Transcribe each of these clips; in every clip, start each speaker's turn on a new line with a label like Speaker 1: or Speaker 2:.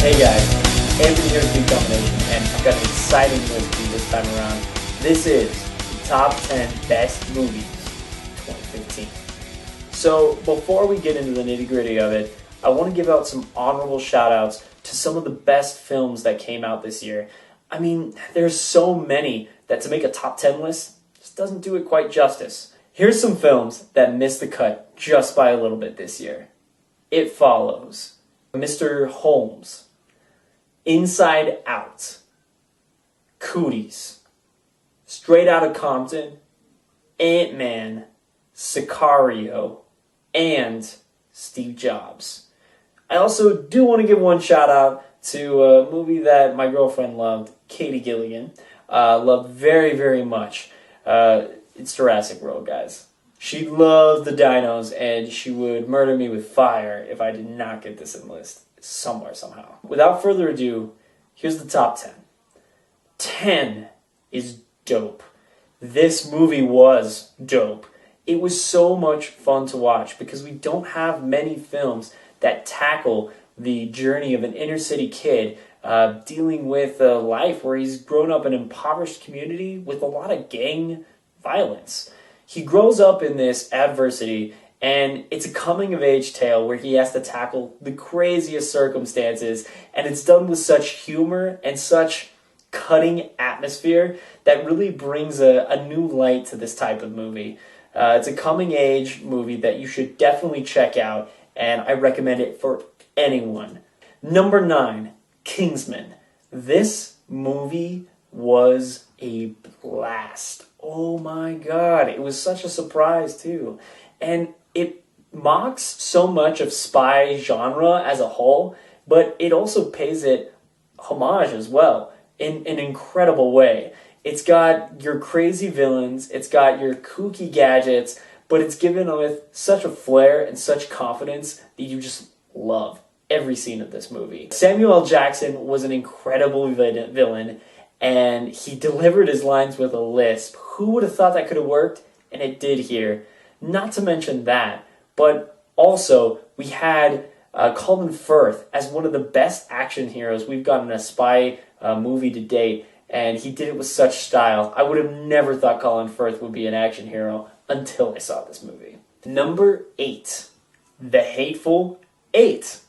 Speaker 1: Hey guys, Anthony here with Domination, and I've got an exciting list for you this time around. This is the top 10 best movies 2015. So before we get into the nitty gritty of it, I want to give out some honorable shout outs to some of the best films that came out this year. I mean, there's so many that to make a top 10 list just doesn't do it quite justice. Here's some films that missed the cut just by a little bit this year. It Follows, Mr. Holmes, Inside Out, Cooties, Straight Outta Compton, Ant-Man, Sicario, and Steve Jobs. I also do want to give one shout out to a movie that my girlfriend loved, Katie Gilligan, loved very, very much. It's Jurassic World, guys. She loved the dinos, and she would murder me with fire if I did not get this in the list somewhere, somehow. Without further ado, here's the top 10. 10 is dope. This movie was dope. It was so much fun to watch because we don't have many films that tackle the journey of an inner city kid dealing with a life where he's grown up in an impoverished community with a lot of gang violence. He grows up in this adversity, and it's a coming-of-age tale where he has to tackle the craziest circumstances, and it's done with such humor and such cutting atmosphere that really brings a new light to this type of movie. It's a coming-age movie that you should definitely check out, and I recommend it for anyone. Number 9, Kingsman. This movie was a blast. Oh my god, it was such a surprise too. And it mocks so much of spy genre as a whole, but it also pays it homage as well in an incredible way. It's got your crazy villains, it's got your kooky gadgets, but it's given with such a flair and such confidence that you just love every scene of this movie. Samuel L. Jackson was an incredible villain, and he delivered his lines with a lisp. Who would have thought that could have worked? And it did here. Not to mention that, but also we had Colin Firth as one of the best action heroes we've gotten in a spy movie to date, and he did it with such style. I would have never thought Colin Firth would be an action hero until I saw this movie. Number 8, The Hateful Eight.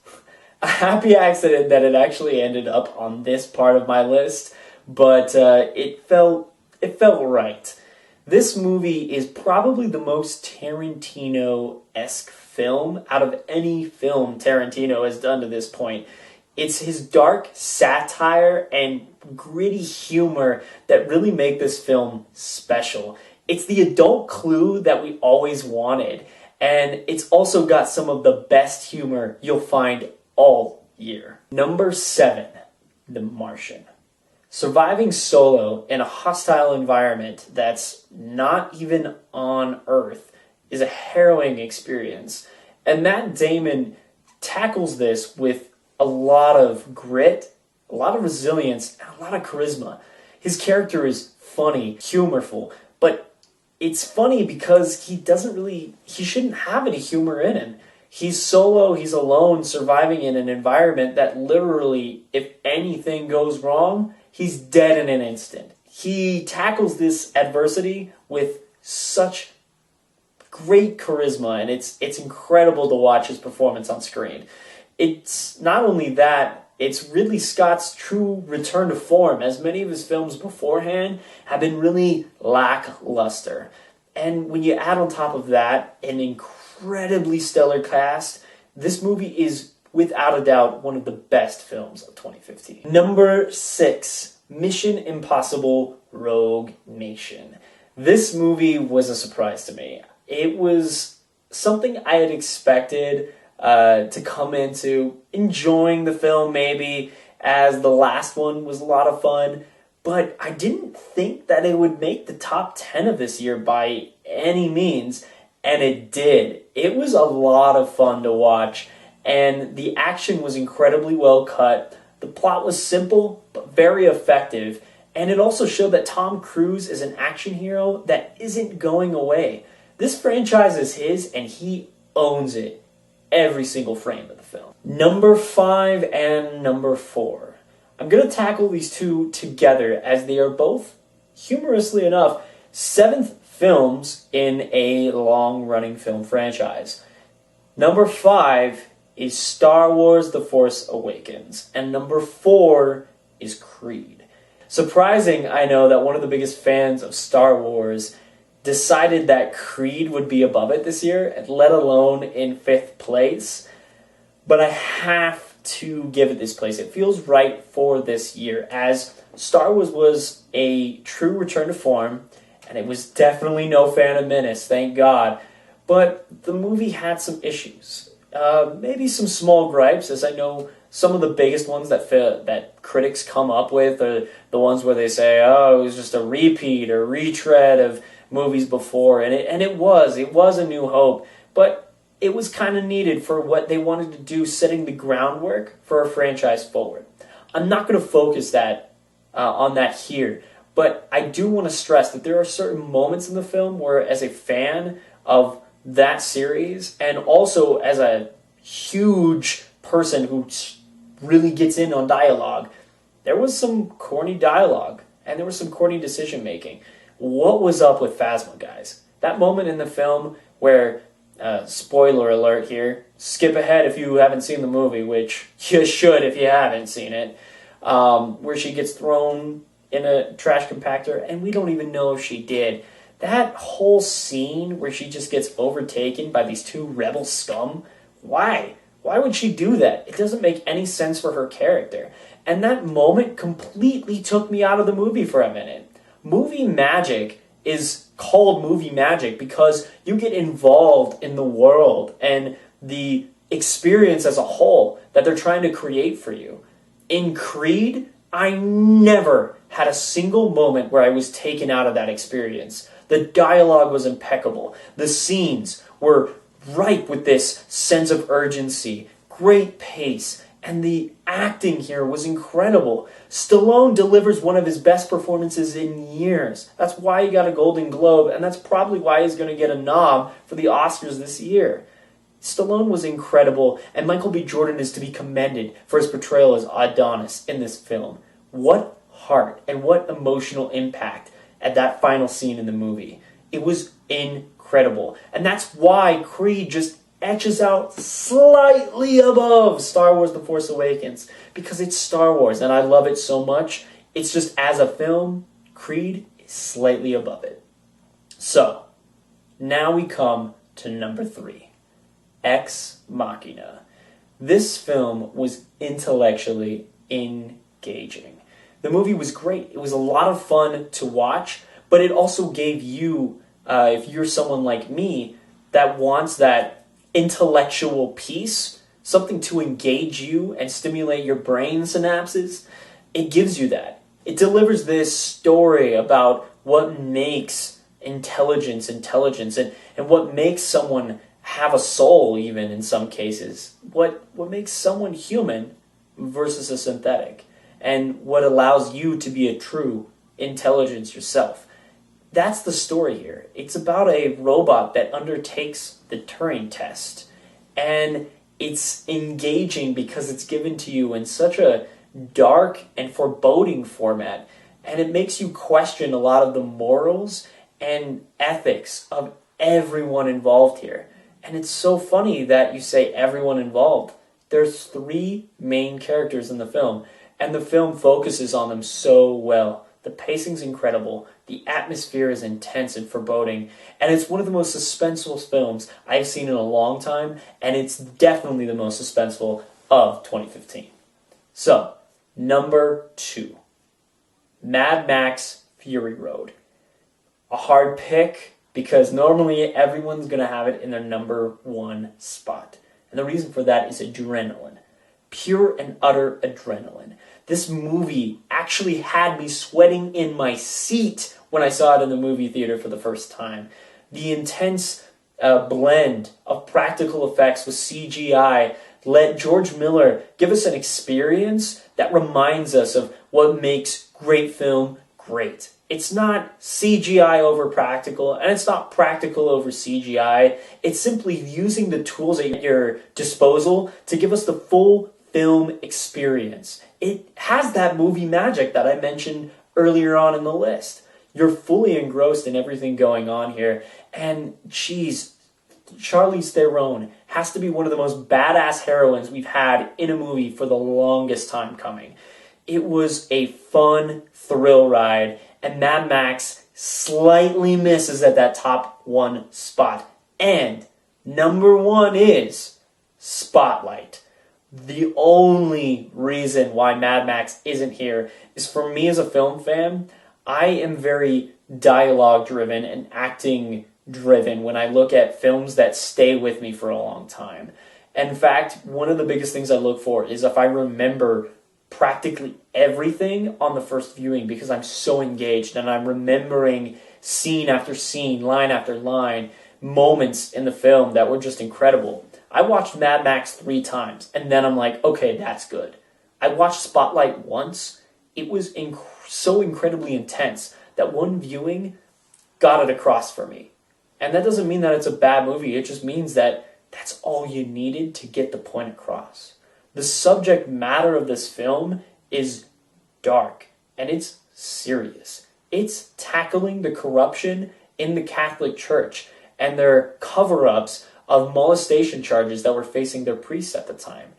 Speaker 1: A happy accident that it actually ended up on this part of my list, but it felt right. This movie is probably the most Tarantino-esque film out of any film Tarantino has done to this point. It's his dark satire and gritty humor that really make this film special. It's the adult clue that we always wanted, and it's also got some of the best humor you'll find all year. Number 7, The Martian. Surviving solo in a hostile environment that's not even on Earth is a harrowing experience. And Matt Damon tackles this with a lot of grit, a lot of resilience, and a lot of charisma. His character is funny, humorful, but it's funny because he shouldn't have any humor in him. He's solo, he's alone, surviving in an environment that literally, if anything goes wrong, he's dead in an instant. He tackles this adversity with such great charisma, and it's incredible to watch his performance on screen. It's not only that, it's Ridley Scott's true return to form, as many of his films beforehand have been really lackluster. And when you add on top of that an incredibly stellar cast, this movie is without a doubt one of the best films of 2015. Number 6, Mission Impossible Rogue Nation. This movie was a surprise to me. It was something I had expected to come into enjoying the film maybe, as the last one was a lot of fun, but I didn't think that it would make the top 10 of this year by any means, and it did. It was a lot of fun to watch, and the action was incredibly well cut. The plot was simple, but very effective, and it also showed that Tom Cruise is an action hero that isn't going away. This franchise is his, and he owns it every single frame of the film. Number 5 and number 4. I'm going to tackle these two together as they are both, humorously enough, 7th films in a long-running film franchise. Number 5 is Star Wars The Force Awakens, and number 4 is Creed. Surprising, I know, that one of the biggest fans of Star Wars decided that Creed would be above it this year, let alone in 5th place. But I have to give it this place. It feels right for this year, as Star Wars was a true return to form, and it was definitely no Phantom Menace, thank God. But the movie had some issues. Maybe some small gripes, as I know some of the biggest ones that critics come up with are the ones where they say, oh, it was just a repeat or retread of movies before, and it was A New Hope, but it was kind of needed for what they wanted to do, setting the groundwork for a franchise forward. I'm not going to focus on that here, but I do want to stress that there are certain moments in the film where, as a fan of that series, and also as a huge person who really gets in on dialogue, there was some corny dialogue, and there was some corny decision-making. What was up with Phasma, guys? That moment in the film where, spoiler alert here, skip ahead if you haven't seen the movie, which you should if you haven't seen it, where she gets thrown in a trash compactor, and we don't even know if she did. That whole scene where she just gets overtaken by these two rebel scum, why? Why would she do that? It doesn't make any sense for her character. And that moment completely took me out of the movie for a minute. Movie magic is called movie magic because you get involved in the world and the experience as a whole that they're trying to create for you. In Creed, I never had a single moment where I was taken out of that experience. The dialogue was impeccable. The scenes were ripe with this sense of urgency, great pace, and the acting here was incredible. Stallone delivers one of his best performances in years. That's why he got a Golden Globe, and that's probably why he's going to get a nom for the Oscars this year. Stallone was incredible, and Michael B. Jordan is to be commended for his portrayal as Adonis in this film. What heart and what emotional impact at that final scene in the movie. It was incredible. And that's why Creed just etches out slightly above Star Wars The Force Awakens, because it's Star Wars and I love it so much. It's just, as a film, Creed is slightly above it. So, now we come to number 3, Ex Machina. This film was intellectually engaging. The movie was great. It was a lot of fun to watch, but it also gave you, if you're someone like me that wants that intellectual piece, something to engage you and stimulate your brain synapses, it gives you that. It delivers this story about what makes intelligence, and what makes someone have a soul, even in some cases. What makes someone human versus a synthetic, and what allows you to be a true intelligence yourself. That's the story here. It's about a robot that undertakes the Turing test, and it's engaging because it's given to you in such a dark and foreboding format, and it makes you question a lot of the morals and ethics of everyone involved here. And it's so funny that you say everyone involved. There's 3 main characters in the film, and the film focuses on them so well. The pacing's incredible, the atmosphere is intense and foreboding, and it's one of the most suspenseful films I've seen in a long time, and it's definitely the most suspenseful of 2015. So, number 2, Mad Max Fury Road. A hard pick, because normally everyone's going to have it in their number 1 spot. And the reason for that is adrenaline. Pure and utter adrenaline. This movie actually had me sweating in my seat when I saw it in the movie theater for the first time. The intense blend of practical effects with CGI let George Miller give us an experience that reminds us of what makes great film great. It's not CGI over practical, and it's not practical over CGI. It's simply using the tools at your disposal to give us the full film experience. It has that movie magic that I mentioned earlier on in the list. You're fully engrossed in everything going on here, and geez, Charlize Theron has to be one of the most badass heroines we've had in a movie for the longest time coming. It was a fun thrill ride, and Mad Max slightly misses at that top 1 spot. And number 1 is Spotlight. The only reason why Mad Max isn't here is, for me as a film fan, I am very dialogue driven and acting driven when I look at films that stay with me for a long time. In fact, one of the biggest things I look for is if I remember practically everything on the first viewing, because I'm so engaged and I'm remembering scene after scene, line after line, moments in the film that were just incredible. I watched Mad Max 3 times, and then I'm like, okay, that's good. I watched Spotlight once. It was so incredibly intense that one viewing got it across for me. And that doesn't mean that it's a bad movie. It just means that that's all you needed to get the point across. The subject matter of this film is dark, and it's serious. It's tackling the corruption in the Catholic Church and their cover-ups of molestation charges that were facing their priests at the time.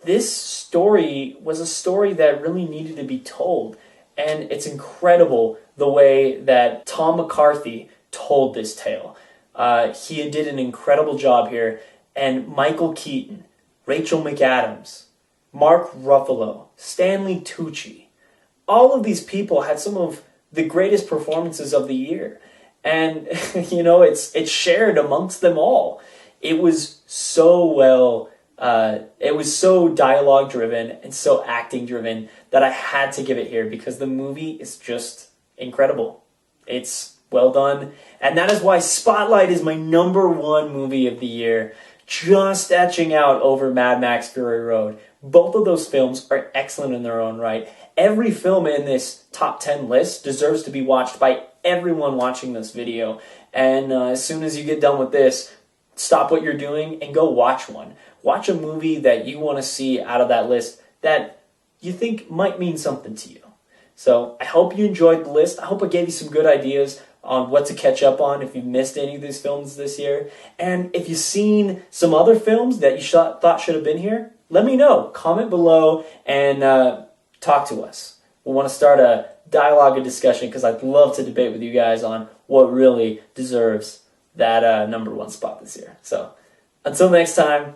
Speaker 1: This story was a story that really needed to be told, and it's incredible the way that Tom McCarthy told this tale. He did an incredible job here, and Michael Keaton, Rachel McAdams, Mark Ruffalo, Stanley Tucci, all of these people had some of the greatest performances of the year. And, it's shared amongst them all. It was so well, it was so dialogue driven and so acting driven that I had to give it here because the movie is just incredible. It's well done. And that is why Spotlight is my number 1 movie of the year, just etching out over Mad Max Fury Road. Both of those films are excellent in their own right. Every film in this top 10 list deserves to be watched by everyone watching this video. And as soon as you get done with this, stop what you're doing and go watch one. Watch a movie that you want to see out of that list that you think might mean something to you. So I hope you enjoyed the list. I hope I gave you some good ideas on what to catch up on if you missed any of these films this year. And if you've seen some other films that you thought should have been here, let me know. Comment below and talk to us. We want to start a dialogue and discussion because I'd love to debate with you guys on what really deserves that number 1 spot this year. So until next time,